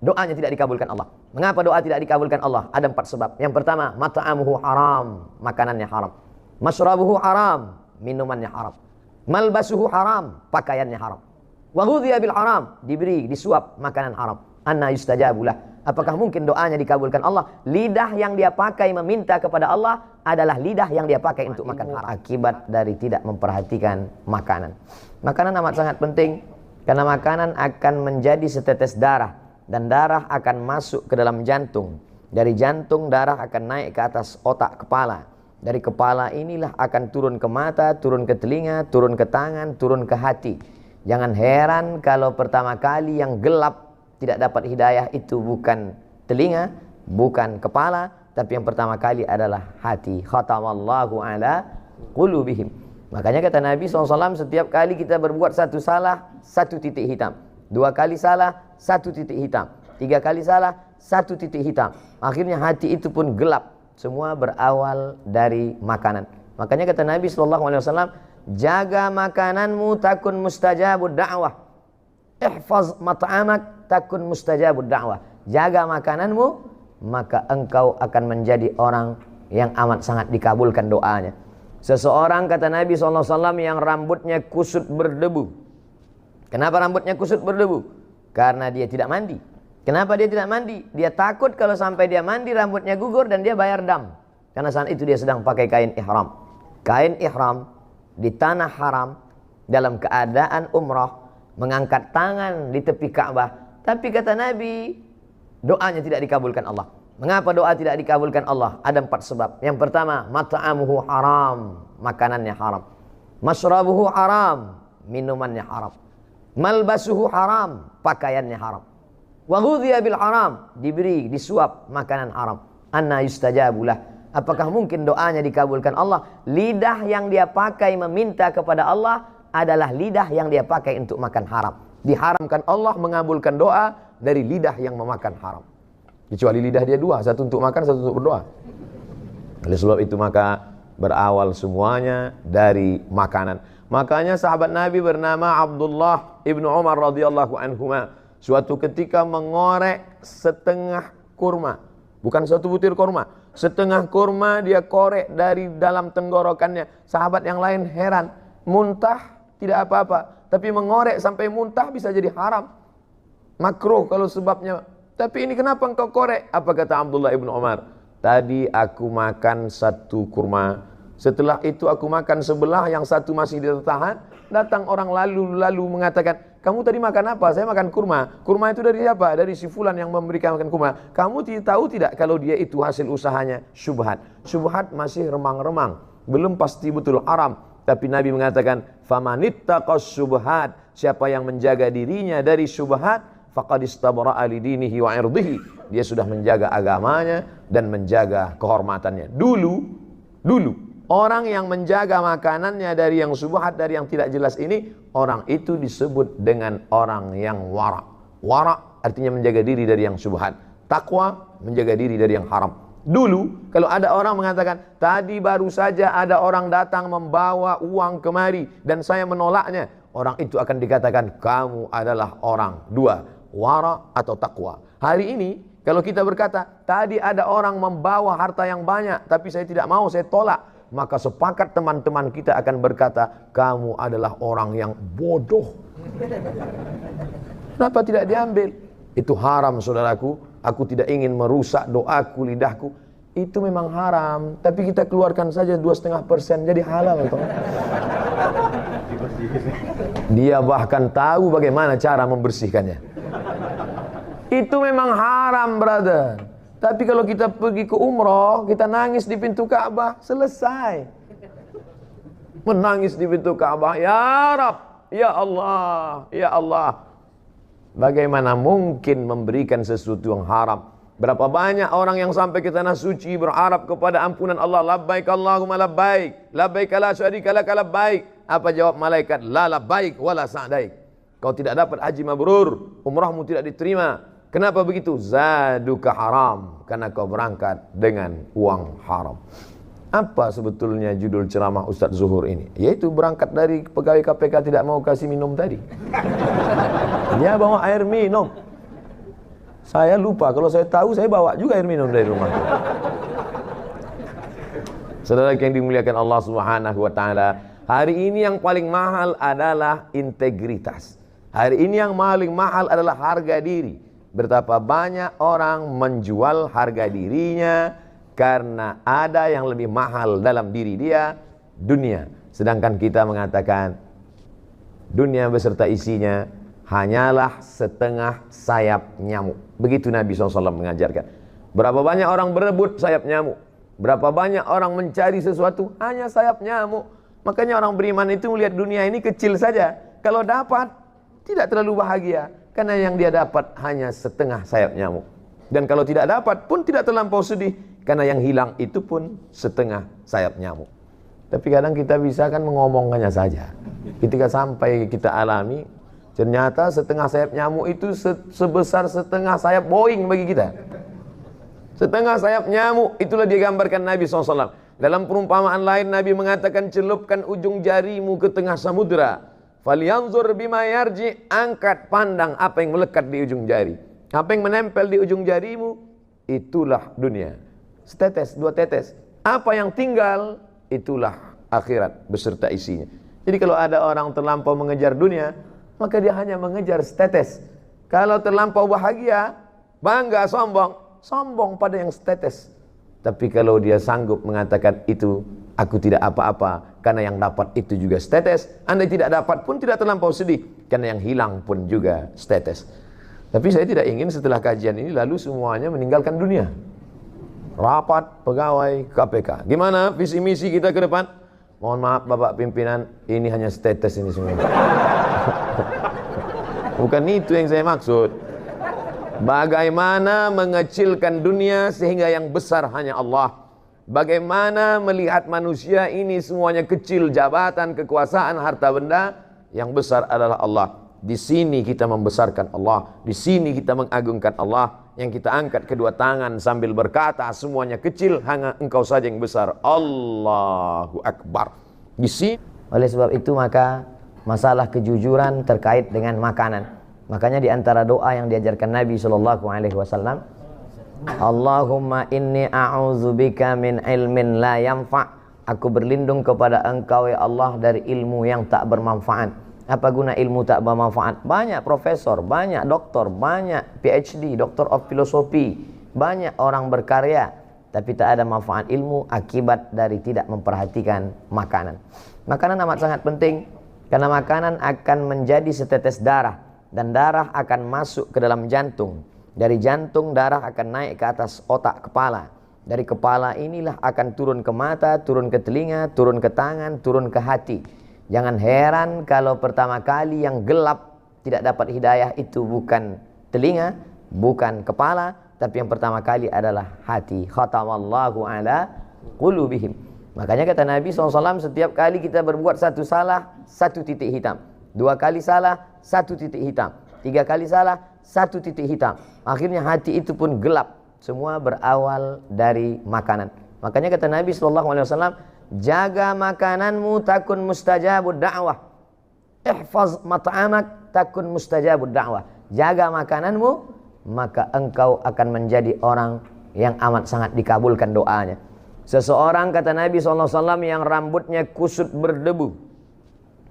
doanya tidak dikabulkan Allah. Mengapa doa tidak dikabulkan Allah? Ada 4 sebab. Yang pertama, mat'amuhu haram, makanannya haram. Masyrabuhu haram, minumannya haram. Malbasuhu haram, pakaiannya haram. Wa ghudhiya bil haram, diberi, disuap makanan haram. Anna yustajabulah. Apakah mungkin doanya dikabulkan Allah? Lidah yang dia pakai meminta kepada Allah adalah lidah yang dia pakai untuk makan haram. Akibat dari tidak memperhatikan makanan. Makanan amat sangat penting, karena makanan akan menjadi setetes darah, dan darah akan masuk ke dalam jantung. Dari jantung darah akan naik ke atas otak kepala. Dari kepala inilah akan turun ke mata, turun ke telinga, turun ke tangan, turun ke hati. Jangan heran kalau pertama kali yang gelap tidak dapat hidayah itu bukan telinga, bukan kepala, tapi yang pertama kali adalah hati. Khatamallahu ala qulubihim. Makanya kata Nabi SAW, setiap kali kita berbuat satu salah, 1 titik hitam. 2 kali salah, 1 titik hitam. 3 kali salah, 1 titik hitam. Akhirnya hati itu pun gelap. Semua berawal dari makanan. Makanya kata Nabi SAW, jaga makananmu takun mustajabud da'wah. Ihfaz mat'amak takun mustajabud da'wah. Jaga makananmu, maka engkau akan menjadi orang yang amat sangat dikabulkan doanya. Seseorang kata Nabi SAW yang rambutnya kusut berdebu. Kenapa rambutnya kusut berdebu? Karena dia tidak mandi. Kenapa dia tidak mandi? Dia takut kalau sampai dia mandi rambutnya gugur dan dia bayar dam. Karena saat itu dia sedang pakai kain ihram. Kain ihram di tanah haram dalam keadaan umrah, mengangkat tangan di tepi Ka'bah. Tapi kata Nabi, doanya tidak dikabulkan Allah. Mengapa doa tidak dikabulkan Allah? Ada 4 sebab. Yang pertama, mat'amuhu haram, makanannya haram. Masyrabuhu haram, minumannya haram. Malbasuhu haram, pakaiannya haram. Wa ghudhiya bil haram, diberi, disuap makanan haram. Anna yustajabulah. Apakah mungkin doanya dikabulkan Allah? Lidah yang dia pakai meminta kepada Allah adalah lidah yang dia pakai untuk makan haram. Diharamkan Allah mengabulkan doa dari lidah yang memakan haram. Kecuali lidah dia 2, satu untuk makan, satu untuk berdoa. Oleh sebab itu maka berawal semuanya dari makanan. Makanya sahabat Nabi bernama Abdullah ibnu Umar radhiyallahu anhuma suatu ketika mengorek setengah kurma, bukan satu butir kurma, setengah kurma dia korek dari dalam tenggorokannya. Sahabat yang lain heran, muntah tidak apa-apa, tapi mengorek sampai muntah bisa jadi haram, makruh kalau sebabnya. Tapi ini kenapa engkau korek? Apa kata Abdullah ibnu Umar? Tadi aku makan 1 kurma, setelah itu aku makan sebelah, yang 1 masih tertahan. Datang orang lalu mengatakan, kamu tadi makan apa? Saya makan kurma. Kurma itu dari siapa? Dari si fulan yang memberikan makan kurma. Kamu tahu tidak kalau dia itu hasil usahanya syubhat? Syubhat masih remang-remang, belum pasti betul haram. Tapi Nabi mengatakan, famanittaqas syubhat, siapa yang menjaga dirinya dari syubhat, faqad istabra'a li dinihi wa 'irdihi, dia sudah menjaga agamanya dan menjaga kehormatannya. Dulu orang yang menjaga makanannya dari yang syubhat, dari yang tidak jelas ini, orang itu disebut dengan orang yang wara'. Wara' artinya menjaga diri dari yang syubhat. Takwa menjaga diri dari yang haram. Dulu kalau ada orang mengatakan, tadi baru saja ada orang datang membawa uang kemari dan saya menolaknya, orang itu akan dikatakan kamu adalah orang 2, wara atau takwa. Hari ini kalau kita berkata, tadi ada orang membawa harta yang banyak tapi saya tidak mau, saya tolak, maka sepakat teman-teman kita akan berkata, kamu adalah orang yang bodoh. Kenapa tidak diambil? Itu haram saudaraku. Aku tidak ingin merusak doaku, lidahku. Itu memang haram, tapi kita keluarkan saja 2,5% jadi halal. Dia bahkan tahu bagaimana cara membersihkannya. Itu memang haram, brother. Tapi kalau kita pergi ke umroh, kita nangis di pintu Ka'bah, selesai. Menangis di pintu Ka'bah, ya Rab, ya Allah, ya Allah. Bagaimana mungkin memberikan sesuatu yang haram? Berapa banyak orang yang sampai ke tanah suci berharap kepada ampunan Allah, labbaik Allahumma labbaik, labbaik la syarika lak labbaik. Apa jawab malaikat? La labbaik wala sa'daik. Kau tidak dapat haji mabrur, umrahmu tidak diterima. Kenapa begitu? Zaduka haram, karena kau berangkat dengan uang haram. Apa sebetulnya judul ceramah Ustadz Zuhur ini? Yaitu berangkat dari pegawai KPK tidak mau kasih minum tadi. Dia bawa air minum. Saya lupa, kalau saya tahu saya bawa juga air minum dari rumah. Saudara yang dimuliakan Allah Subhanahu wa taala, hari ini yang paling mahal adalah integritas. Hari ini yang paling mahal adalah harga diri. Betapa banyak orang menjual harga dirinya karena ada yang lebih mahal dalam diri dia, dunia. Sedangkan kita mengatakan dunia beserta isinya hanyalah setengah sayap nyamuk. Begitu Nabi SAW mengajarkan. Berapa banyak orang berebut sayap nyamuk, berapa banyak orang mencari sesuatu hanya sayap nyamuk. Makanya orang beriman itu melihat dunia ini kecil saja. Kalau dapat tidak terlalu bahagia, karena yang dia dapat hanya setengah sayap nyamuk. Dan kalau tidak dapat pun tidak terlampau sedih, karena yang hilang itu pun setengah sayap nyamuk. Tapi kadang kita bisa kan mengomongkannya saja. Ketika sampai kita alami, ternyata setengah sayap nyamuk itu sebesar setengah sayap Boeing bagi kita. Setengah sayap nyamuk, itulah digambarkan Nabi SAW. Dalam perumpamaan lain Nabi mengatakan, celupkan ujung jarimu ke tengah samudera, falyanzur bima yarji, angkat pandang apa yang melekat di ujung jari. Apa yang menempel di ujung jarimu, itulah dunia. Setetes, dua tetes. Apa yang tinggal, itulah akhirat beserta isinya. Jadi kalau ada orang terlampau mengejar dunia, maka dia hanya mengejar setetes. Kalau terlampau bahagia, bangga, sombong pada yang setetes. Tapi kalau dia sanggup mengatakan itu, aku tidak apa-apa, karena yang dapat itu juga setetes. Andai tidak dapat pun tidak terlampau sedih, karena yang hilang pun juga setetes. Tapi saya tidak ingin setelah kajian ini lalu semuanya meninggalkan dunia. Rapat pegawai KPK, gimana visi misi kita ke depan? Mohon maaf Bapak pimpinan, ini hanya setetes ini semua. Bukan itu yang saya maksud. Bagaimana mengecilkan dunia sehingga yang besar hanya Allah. Bagaimana melihat manusia ini semuanya kecil, jabatan, kekuasaan, harta benda, yang besar adalah Allah. Di sini kita membesarkan Allah, di sini kita mengagungkan Allah. Yang kita angkat kedua tangan sambil berkata semuanya kecil, hanya Engkau saja yang besar. Allahu Akbar. Di sini. Oleh sebab itu maka masalah kejujuran terkait dengan makanan. Makanya di antara doa yang diajarkan Nabi SAW, Allahumma inni a'udzubika min ilmin la yanfa'. Aku berlindung kepada Engkau ya Allah dari ilmu yang tak bermanfaat. Apa guna ilmu tak bermanfaat? Banyak profesor, banyak doktor, banyak PhD, Doctor of Philosophy, banyak orang berkarya, tapi tak ada manfaat ilmu akibat dari tidak memperhatikan makanan. Makanan amat sangat penting, karena makanan akan menjadi setetes darah, dan darah akan masuk ke dalam jantung. Dari jantung darah akan naik ke atas otak kepala. Dari kepala inilah akan turun ke mata, turun ke telinga, turun ke tangan, turun ke hati. Jangan heran kalau pertama kali yang gelap tidak dapat hidayah itu bukan telinga, bukan kepala, tapi yang pertama kali adalah hati. Khatamallahu ala qulubihim. Makanya kata Nabi SAW, setiap kali kita berbuat satu salah, satu titik hitam. Dua kali salah, satu titik hitam. Tiga kali salah, satu titik hitam. Akhirnya hati itu pun gelap. Semua berawal dari makanan. Makanya kata Nabi SAW, jaga makananmu takun mustajabud da'wah. Ihfaz mat'amak takun mustajabud da'wah. Jaga makananmu, maka engkau akan menjadi orang yang amat sangat dikabulkan doanya. Seseorang kata Nabi SAW yang rambutnya kusut berdebu.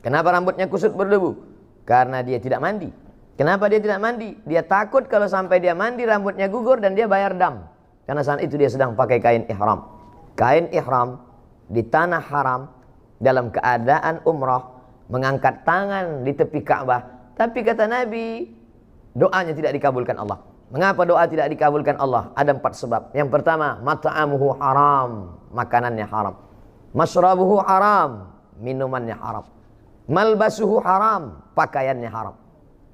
Kenapa rambutnya kusut berdebu? Karena dia tidak mandi. Kenapa dia tidak mandi? Dia takut kalau sampai dia mandi rambutnya gugur dan dia bayar dam. Karena saat itu dia sedang pakai kain ihram. Kain ihram di tanah haram dalam keadaan umrah, mengangkat tangan di tepi Ka'bah. Tapi kata Nabi, doanya tidak dikabulkan Allah. Mengapa doa tidak dikabulkan Allah? Ada 4 sebab. Yang pertama, mat'amuhu haram, makanannya haram. Mashrabuhu haram, minumannya haram. Malbasuhu haram, pakaiannya haram.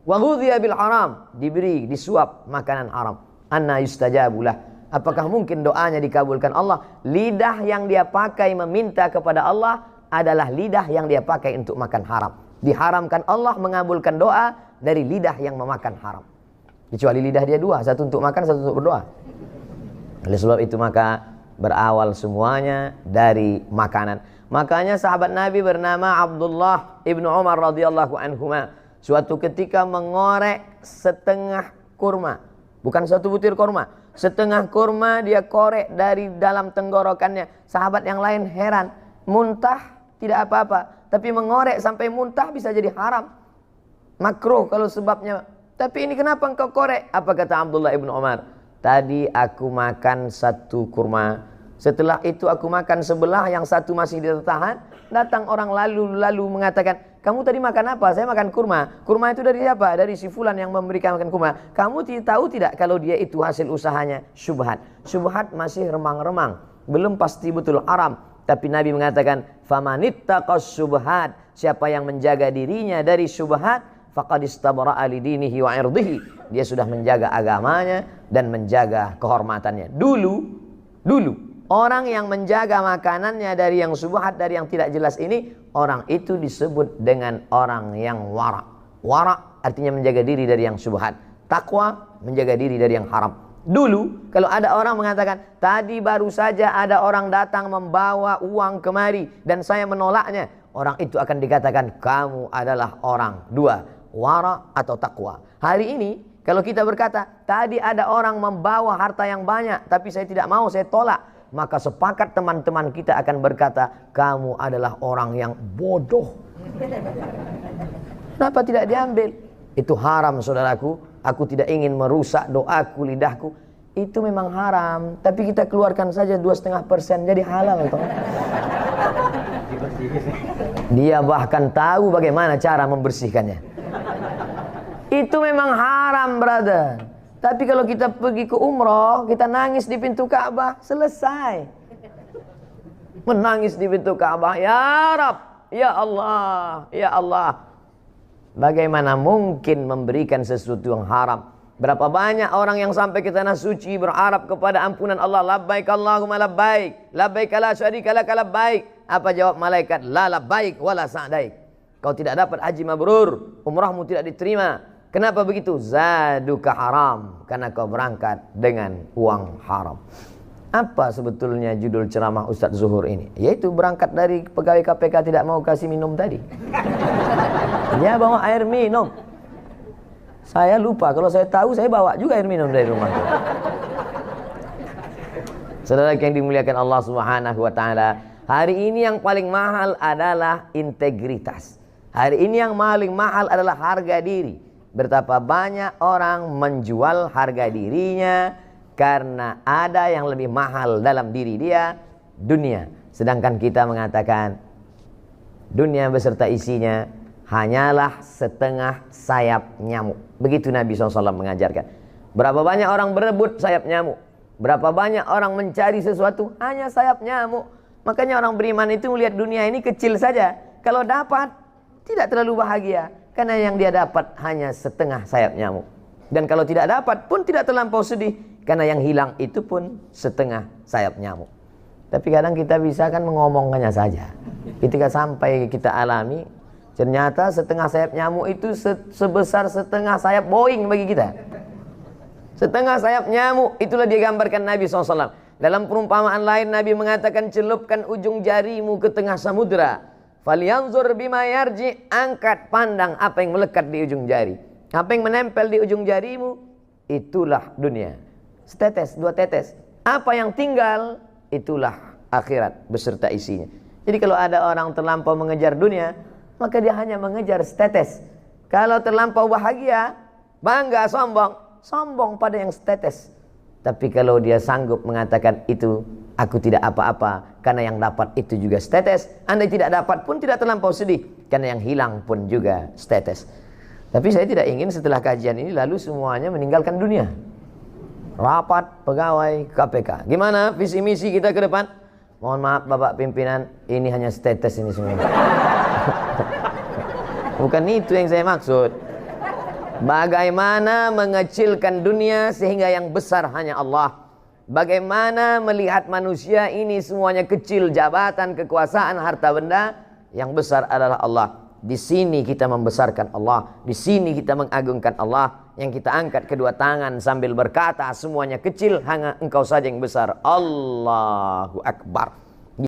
Wa ghudhiya bil haram, diberi, disuap makanan haram. Anna yustajabulah. Apakah mungkin doanya dikabulkan Allah? Lidah yang dia pakai meminta kepada Allah adalah lidah yang dia pakai untuk makan haram. Diharamkan Allah mengabulkan doa dari lidah yang memakan haram. Kecuali lidah dia 2, satu untuk makan, satu untuk berdoa. Oleh sebab itu maka berawal semuanya dari makanan. Makanya sahabat Nabi bernama Abdullah ibnu Umar radhiyallahu anhuma suatu ketika mengorek setengah kurma. Bukan satu butir kurma, setengah kurma dia korek dari dalam tenggorokannya. Sahabat yang lain heran, muntah tidak apa-apa, tapi mengorek sampai muntah bisa jadi haram, makruh kalau sebabnya. Tapi ini kenapa engkau korek? Apa kata Abdullah ibn Umar? Tadi aku makan satu kurma, setelah itu aku makan sebelah, yang satu masih ditahan. Datang orang lalu mengatakan, kamu tadi makan apa? Saya makan kurma. Kurma itu dari siapa? Dari si fulan yang memberikan makan kurma. Kamu tahu tidak kalau dia itu hasil usahanya syubhat? Syubhat masih remang-remang, belum pasti betul haram. Tapi Nabi mengatakan, famanittaqas syubhat, siapa yang menjaga dirinya dari syubhat, faqad istabara'a lidinihi wa irdihi, dia sudah menjaga agamanya dan menjaga kehormatannya. Dulu orang yang menjaga makanannya dari yang syubhat, dari yang tidak jelas ini, orang itu disebut dengan orang yang wara. Wara artinya menjaga diri dari yang syubhat. Takwa menjaga diri dari yang haram. Dulu kalau ada orang mengatakan, tadi baru saja ada orang datang membawa uang kemari dan saya menolaknya, orang itu akan dikatakan, kamu adalah orang dua, wara atau takwa. Hari ini kalau kita berkata, tadi ada orang membawa harta yang banyak tapi saya tidak mau, saya tolak, maka sepakat teman-teman kita akan berkata, kamu adalah orang yang bodoh. Kenapa tidak diambil? Itu haram, saudaraku. Aku tidak ingin merusak doaku, lidahku. Itu memang haram, tapi kita keluarkan saja 2,5%, jadi halal toh. Dia bahkan tahu bagaimana cara membersihkannya. Itu memang haram, brother. Tapi kalau kita pergi ke umroh, kita nangis di pintu Ka'bah, selesai. Menangis di pintu Ka'bah, ya Rab, ya Allah, ya Allah. Bagaimana mungkin memberikan sesuatu yang haram? Berapa banyak orang yang sampai ke tanah suci berharap kepada ampunan Allah, labbaik Allahumma labbaik, labbaik la syarika lak labbaik. Apa jawab malaikat? La labbaik wala sa'daik. Kau tidak dapat haji mabrur, umrahmu tidak diterima. Kenapa begitu? Zaduka haram, karena kau berangkat dengan uang haram. Apa sebetulnya judul ceramah Ustadz Zuhur ini? Yaitu berangkat dari pegawai KPK tidak mau kasih minum tadi. Dia bawa air minum. Saya lupa, kalau saya tahu saya bawa juga air minum dari rumah. Saudara yang dimuliakan Allah Subhanahu wa taala, hari ini yang paling mahal adalah integritas. Hari ini yang paling mahal adalah harga diri. Betapa banyak orang menjual harga dirinya karena ada yang lebih mahal dalam diri dia, dunia. Sedangkan kita mengatakan dunia beserta isinya hanyalah setengah sayap nyamuk. Begitu Nabi SAW mengajarkan. Berapa banyak orang berebut sayap nyamuk, berapa banyak orang mencari sesuatu hanya sayap nyamuk. Makanya orang beriman itu melihat dunia ini kecil saja. Kalau dapat tidak terlalu bahagia, karena yang dia dapat hanya setengah sayap nyamuk. Dan kalau tidak dapat pun tidak terlampau sedih, karena yang hilang itu pun setengah sayap nyamuk. Tapi kadang kita bisa kan mengomongkannya saja. Ketika sampai kita alami, ternyata setengah sayap nyamuk itu sebesar setengah sayap Boeing bagi kita. Setengah sayap nyamuk, itulah digambarkan Nabi SAW. Dalam perumpamaan lain Nabi mengatakan, celupkan ujung jarimu ke tengah samudra. Falyanzur bima yarji, angkat pandang apa yang melekat di ujung jari. Apa yang menempel di ujung jarimu, itulah dunia. Setetes, dua tetes. Apa yang tinggal, itulah akhirat beserta isinya. Jadi kalau ada orang terlampau mengejar dunia, maka dia hanya mengejar setetes. Kalau terlampau bahagia, bangga, sombong pada yang setetes. Tapi kalau dia sanggup mengatakan itu, aku tidak apa-apa, karena yang dapat itu juga setetes. Andai tidak dapat pun tidak terlampau sedih, karena yang hilang pun juga setetes. Tapi saya tidak ingin setelah kajian ini lalu semuanya meninggalkan dunia. Rapat pegawai KPK. Gimana visi misi kita ke depan? Mohon maaf Bapak pimpinan, ini hanya setetes ini semua. Bukan itu yang saya maksud. Bagaimana mengecilkan dunia sehingga yang besar hanya Allah. Bagaimana melihat manusia ini semuanya kecil, jabatan, kekuasaan, harta benda, yang besar adalah Allah. Di sini kita membesarkan Allah, di sini kita mengagungkan Allah. Yang kita angkat kedua tangan sambil berkata, semuanya kecil, hanya engkau saja yang besar. Allahu Akbar.